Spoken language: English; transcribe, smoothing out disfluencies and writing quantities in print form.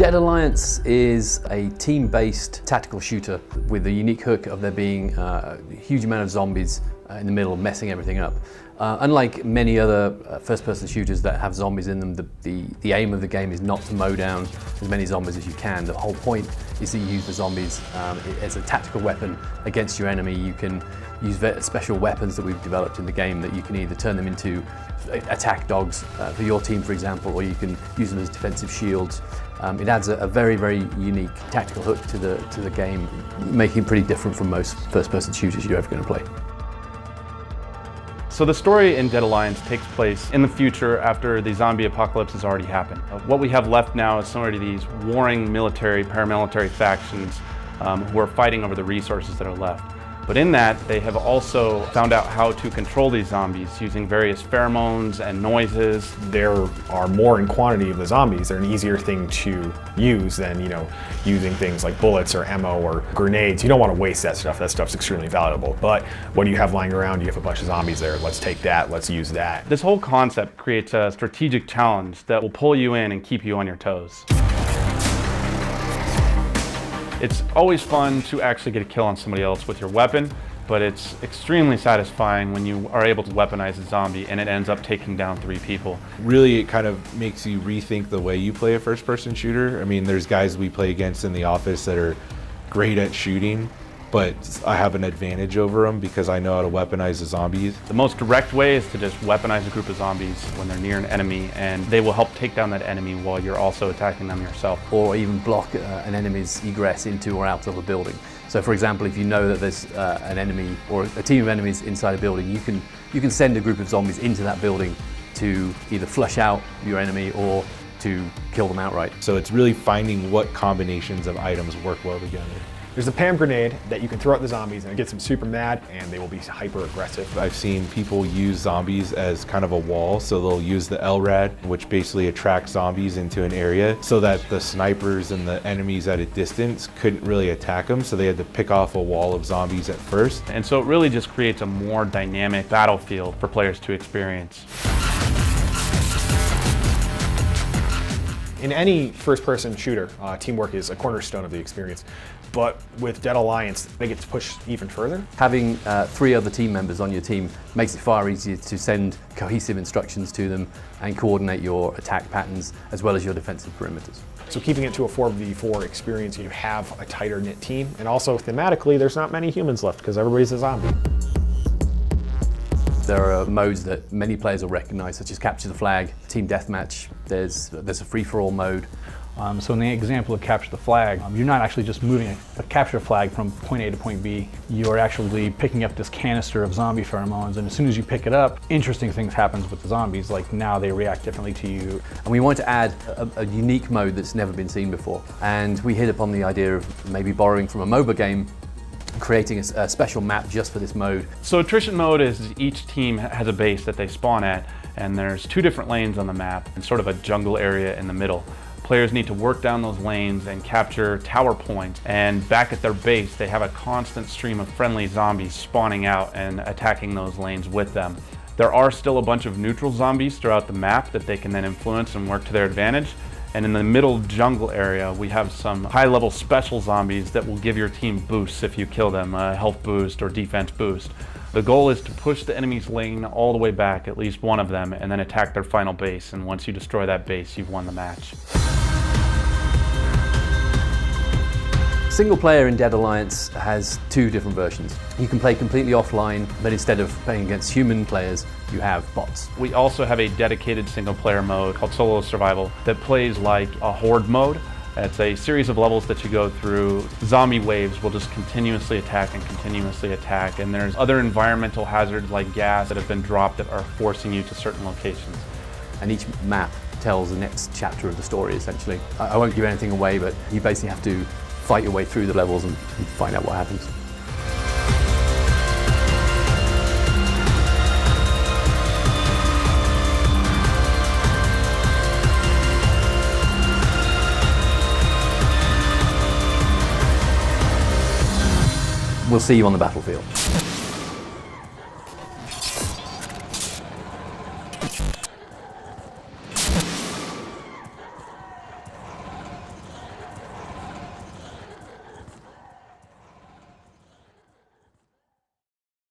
Dead Alliance is a team-based tactical shooter with the unique hook of there being a huge amount of zombies in the middle messing everything up. Unlike many other first-person shooters that have zombies in them, the aim of the game is not to mow down as many zombies as you can. The whole point is that you use the zombies as a tactical weapon against your enemy. You can use special weapons that we've developed in the game that you can either turn them into attack dogs for your team, for example, or you can use them as defensive shields. It adds a very, very unique tactical hook to the game, making it pretty different from most first-person shooters you're ever going to play. So the story in Dead Alliance takes place in the future after the zombie apocalypse has already happened. What we have left now is sort of these warring military, paramilitary factions who are fighting over the resources that are left. But in that, they have also found out how to control these zombies using various pheromones and noises. There are more in quantity of the zombies. They're an easier thing to use than, using things like bullets or ammo or grenades. You don't want to waste that stuff. That stuff's extremely valuable. But what do you have lying around? You have a bunch of zombies there. Let's take that. Let's use that. This whole concept creates a strategic challenge that will pull you in and keep you on your toes. It's always fun to actually get a kill on somebody else with your weapon, but it's extremely satisfying when you are able to weaponize a zombie and it ends up taking down 3 people. Really, it kind of makes you rethink the way you play a first-person shooter. I mean, there's guys we play against in the office that are great at shooting, but I have an advantage over them because I know how to weaponize the zombies. The most direct way is to just weaponize a group of zombies when they're near an enemy, and they will help take down that enemy while you're also attacking them yourself. Or even block an enemy's egress into or out of a building. So for example, if you know that there's an enemy or a team of enemies inside a building, you can send a group of zombies into that building to either flush out your enemy or to kill them outright. So it's really finding what combinations of items work well together. There's the Pam grenade that you can throw at the zombies and it gets them super mad and they will be hyper aggressive. I've seen people use zombies as kind of a wall, so they'll use the LRAD, which basically attracts zombies into an area so that the snipers and the enemies at a distance couldn't really attack them, so they had to pick off a wall of zombies at first. And so it really just creates a more dynamic battlefield for players to experience. In any first-person shooter, teamwork is a cornerstone of the experience. But with Dead Alliance, they get to push even further. Having 3 other team members on your team makes it far easier to send cohesive instructions to them and coordinate your attack patterns as well as your defensive perimeters. So keeping it to a 4v4 experience, you have a tighter knit team, and also thematically, there's not many humans left because everybody's a zombie. There are modes that many players will recognize, such as Capture the Flag, Team Deathmatch. There's a free-for-all mode. So in the example of Capture the Flag, you're not actually just moving a capture flag from point A to point B. You're actually picking up this canister of zombie pheromones, and as soon as you pick it up, interesting things happen with the zombies, like now they react differently to you. And we wanted to add a unique mode that's never been seen before. And we hit upon the idea of maybe borrowing from a MOBA game, creating a special map just for this mode. So attrition mode is each team has a base that they spawn at, and there's 2 different lanes on the map and sort of a jungle area in the middle. Players need to work down those lanes and capture tower points, and back at their base they have a constant stream of friendly zombies spawning out and attacking those lanes with them. There are still a bunch of neutral zombies throughout the map that they can then influence and work to their advantage. And in the middle jungle area, we have some high-level special zombies that will give your team boosts if you kill them, a health boost or defense boost. The goal is to push the enemy's lane all the way back, at least one of them, and then attack their final base. And once you destroy that base, you've won the match. Single player in Dead Alliance has 2 different versions. You can play completely offline, but instead of playing against human players, you have bots. We also have a dedicated single player mode called Solo Survival that plays like a horde mode. It's a series of levels that you go through. Zombie waves will just continuously attack and continuously attack, and there's other environmental hazards like gas that have been dropped that are forcing you to certain locations. And each map tells the next chapter of the story, essentially. I won't give anything away, but you basically have to fight your way through the levels and find out what happens. We'll see you on the battlefield.